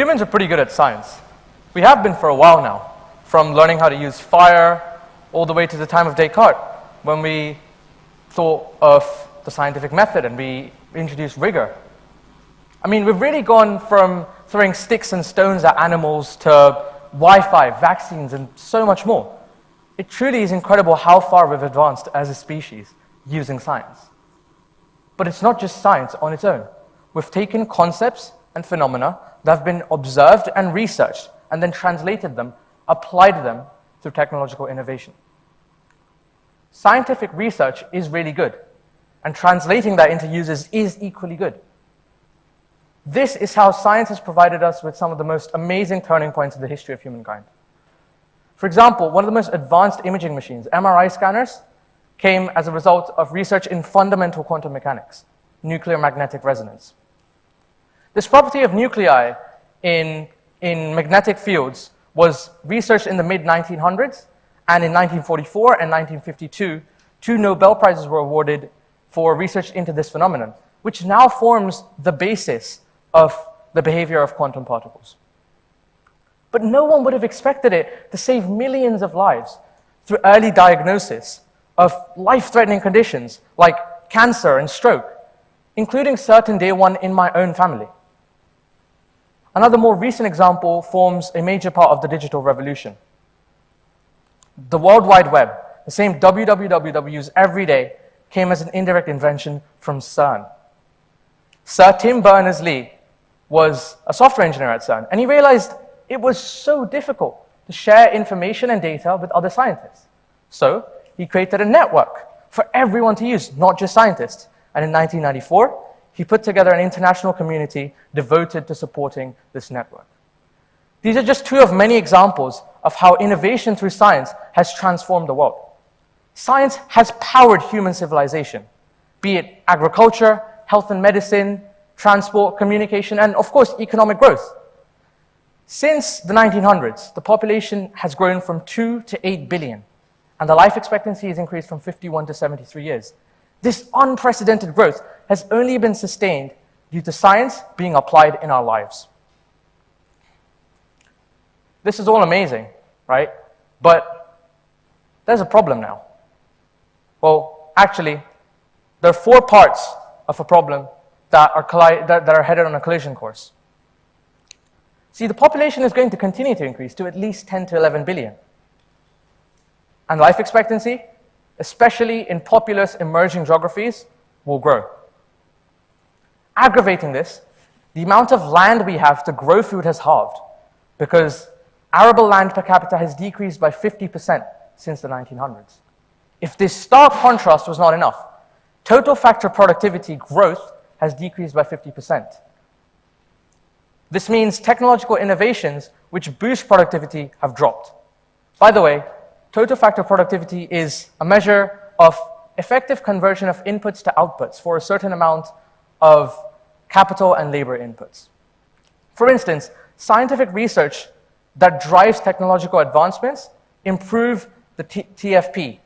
Humans are pretty good at science. We have been for a while now, from learning how to use fire all the way to the time of Descartes, when we thought of the scientific method and we introduced rigor. I mean, we've really gone from throwing sticks and stones at animals to Wi-Fi, vaccines, and so much more. It truly is incredible how far we've advanced as a species using science. But it's not just science on its own. We've taken concepts and phenomena that have been observed and researched, and then translated them, applied them through technological innovation. Scientific research is really good, and translating that into users is equally good. This is how science has provided us with some of the most amazing turning points in the history of humankind. For example, one of the most advanced imaging machines, MRI scanners, came as a result of research in fundamental quantum mechanics, nuclear magnetic resonance. This property of nuclei in magnetic fields was researched in the mid-1900s, and in 1944 and 1952, 2 Nobel Prizes were awarded for research into this phenomenon, which now forms the basis of the behavior of quantum particles. But no one would have expected it to save millions of lives through early diagnosis of life-threatening conditions like cancer and stroke, including certain day one in my own family. Another more recent example forms a major part of the digital revolution. The World Wide Web, the same www that we use every day, came as an indirect invention from CERN. Sir Tim Berners-Lee was a software engineer at CERN, and he realized it was so difficult to share information and data with other scientists. So he created a network for everyone to use, not just scientists. And in 1994, he put together an international community devoted to supporting this network. These are just 2 of many examples of how innovation through science has transformed the world. Science has powered human civilization, be it agriculture, health and medicine, transport, communication, and of course, economic growth. Since the 1900s, the population has grown from 2 to 8 billion, and the life expectancy has increased from 51 to 73 years. This unprecedented growth has only been sustained due to science being applied in our lives. This is all amazing, right? But there's a problem now. Well, actually, there are 4 parts of a problem that are headed on a collision course. See, the population is going to continue to increase to at least 10 to 11 billion. And life expectancy, especially in populous emerging geographies, will grow. Aggravating this, the amount of land we have to grow food has halved, because arable land per capita has decreased by 50% since the 1900s. If this stark contrast was not enough, total factor productivity growth has decreased by 50%. This means technological innovations which boost productivity have dropped. By the way, total factor productivity is a measure of effective conversion of inputs to outputs for a certain amount of capital and labor inputs. For instance, scientific research that drives technological advancements improve the TFP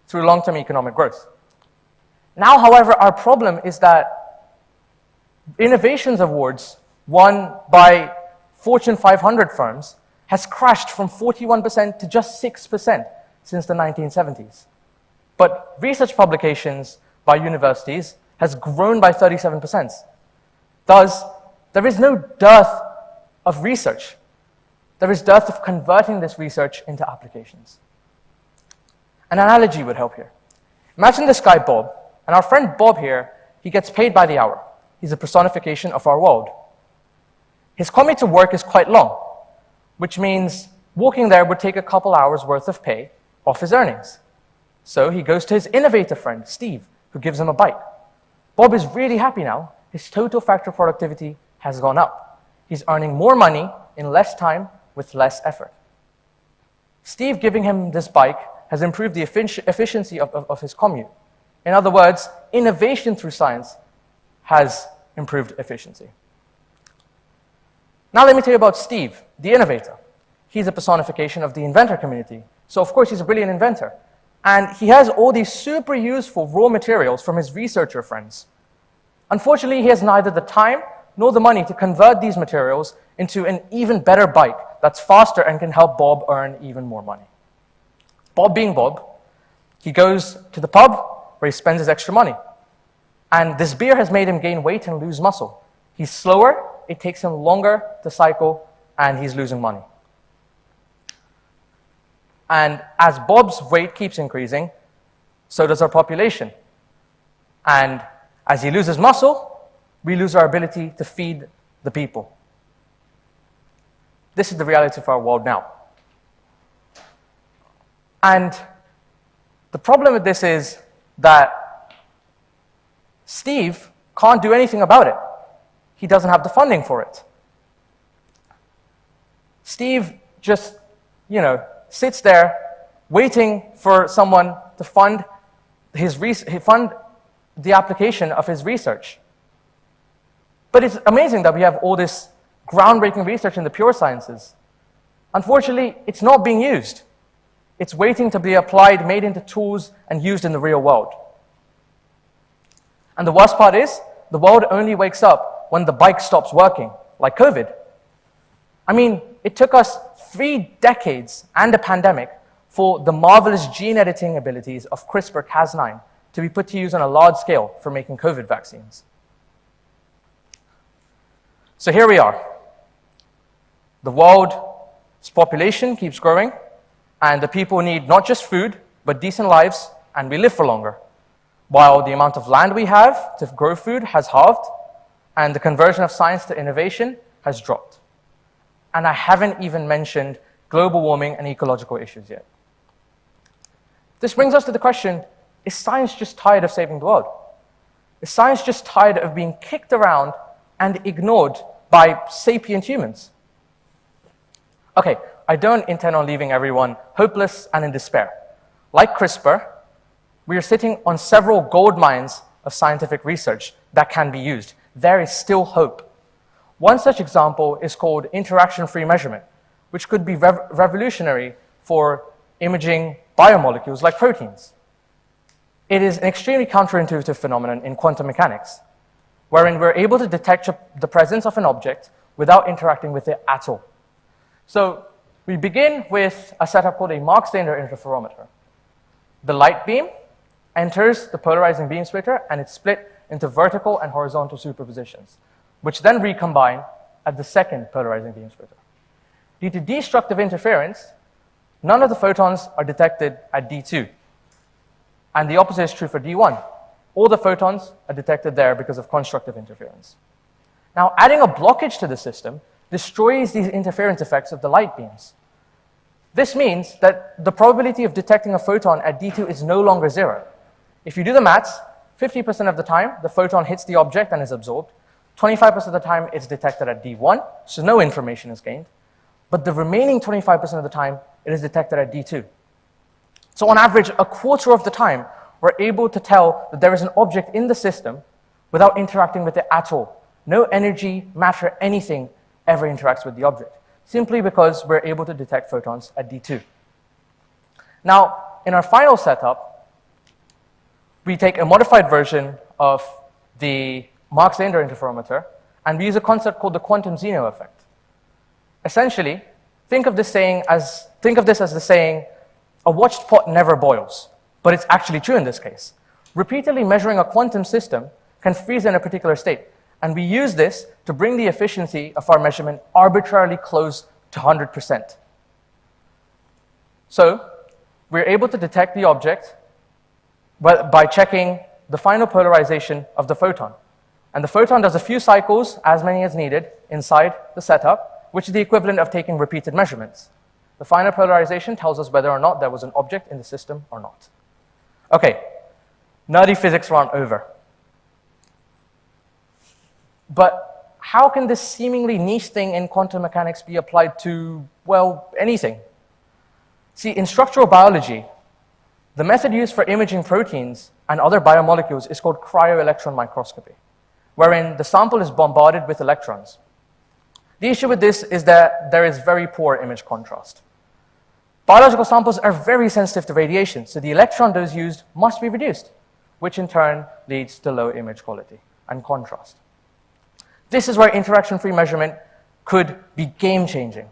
through long-term economic growth. Now, however, our problem is that innovations awards won by Fortune 500 firms has crashed from 41% to just 6% since the 1970s. But research publications by universities has grown by 37%. Thus, there is no dearth of research. There is dearth of converting this research into applications. An analogy would help here. Imagine this guy, Bob, and our friend Bob here, he gets paid by the hour. He's a personification of our world. His commute to work is quite long, which means walking there would take a couple hours worth of pay off his earnings. So he goes to his innovator friend, Steve, who gives him a bike. Bob is really happy now. His total factor productivity has gone up. He's earning more money in less time with less effort. Steve giving him this bike has improved the efficiency of his commute. In other words, innovation through science has improved efficiency. Now let me tell you about Steve, the innovator. He's a personification of the inventor community. So of course he's a brilliant inventor. And he has all these super useful raw materials from his researcher friends. Unfortunately, he has neither the time nor the money to convert these materials into an even better bike that's faster and can help Bob earn even more money. Bob being Bob, he goes to the pub where he spends his extra money. And this beer has made him gain weight and lose muscle. He's slower, it takes him longer to cycle, and he's losing money. And as Bob's weight keeps increasing, so does our population. And as he loses muscle, we lose our ability to feed the people. This is the reality of our world now. And the problem with this is that Steve can't do anything about it. He doesn't have the funding for it. Steve just, sits there waiting for someone to fund the application of his research. But it's amazing that we have all this groundbreaking research in the pure sciences. Unfortunately, it's not being used. It's waiting to be applied, made into tools, and used in the real world. And the worst part is, the world only wakes up when the bike stops working, like COVID. I mean, it took us 3 decades and a pandemic for the marvelous gene editing abilities of CRISPR-Cas9 to be put to use on a large scale for making COVID vaccines. So here we are. The world's population keeps growing, and the people need not just food, but decent lives, and we live for longer. While the amount of land we have to grow food has halved, and the conversion of science to innovation has dropped. And I haven't even mentioned global warming and ecological issues yet. This brings us to the question, is science just tired of saving the world? Is science just tired of being kicked around and ignored by sapient humans? Okay, I don't intend on leaving everyone hopeless and in despair. Like CRISPR, we are sitting on several gold mines of scientific research that can be used. There is still hope. One such example is called interaction-free measurement, which could be revolutionary for imaging biomolecules like proteins. It is an extremely counterintuitive phenomenon in quantum mechanics, wherein we're able to detect the presence of an object without interacting with it at all. So we begin with a setup called a Mark-Stainer interferometer. The light beam enters the polarizing beam splitter, and it's split into vertical and horizontal superpositions, which then recombine at the second polarizing beam splitter. Due to destructive interference, none of the photons are detected at D2. And the opposite is true for D1. All the photons are detected there because of constructive interference. Now, adding a blockage to the system destroys these interference effects of the light beams. This means that the probability of detecting a photon at D2 is no longer 0. If you do the maths, 50% of the time, the photon hits the object and is absorbed. 25% of the time, it's detected at D1, so no information is gained. But the remaining 25% of the time, it is detected at D2. So on average, a quarter of the time, we're able to tell that there is an object in the system without interacting with it at all. No energy, matter, anything ever interacts with the object, simply because we're able to detect photons at D2. Now, in our final setup, we take a modified version of the Mark-Stainer interferometer, and we use a concept called the quantum Zeno effect. Essentially, think of this as the saying, a watched pot never boils, but it's actually true in this case. Repeatedly measuring a quantum system can freeze in a particular state, and we use this to bring the efficiency of our measurement arbitrarily close to 100%. So, we're able to detect the object by checking the final polarization of the photon. And the photon does a few cycles, as many as needed, inside the setup, which is the equivalent of taking repeated measurements. The final polarization tells us whether or not there was an object in the system or not. Okay, nerdy physics run over. But how can this seemingly niche thing in quantum mechanics be applied to, well, anything? See, in structural biology, the method used for imaging proteins and other biomolecules is called cryo-electron microscopy, wherein the sample is bombarded with electrons. The issue with this is that there is very poor image contrast. Biological samples are very sensitive to radiation, so the electron dose used must be reduced, which in turn leads to low image quality and contrast. This is where interaction-free measurement could be game-changing.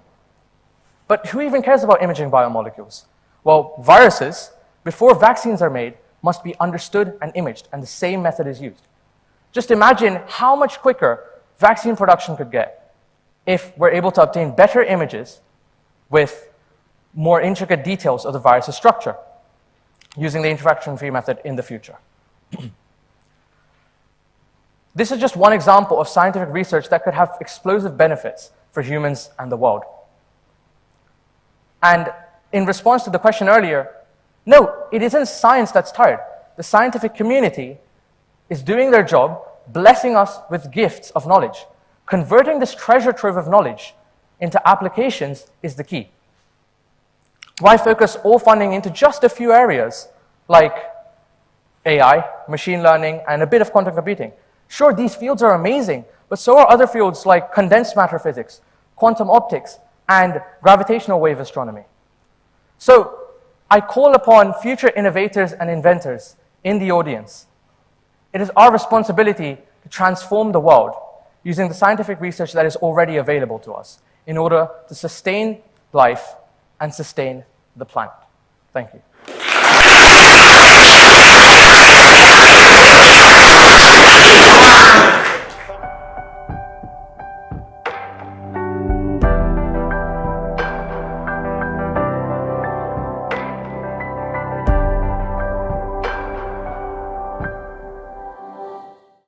But who even cares about imaging biomolecules? Well, viruses, before vaccines are made, must be understood and imaged, and the same method is used. Just imagine how much quicker vaccine production could get if we're able to obtain better images with more intricate details of the virus's structure using the interaction-free method in the future. This is just one example of scientific research that could have explosive benefits for humans and the world. And in response to the question earlier, no, it isn't science that's tired. The scientific community is doing their job, blessing us with gifts of knowledge. Converting this treasure trove of knowledge into applications is the key. Why focus all funding into just a few areas like AI, machine learning, and a bit of quantum computing? Sure, these fields are amazing, but so are other fields like condensed matter physics, quantum optics, and gravitational wave astronomy. So I call upon future innovators and inventors in the audience. It is our responsibility to transform the world using the scientific research that is already available to us in order to sustain life and sustain the planet. Thank you.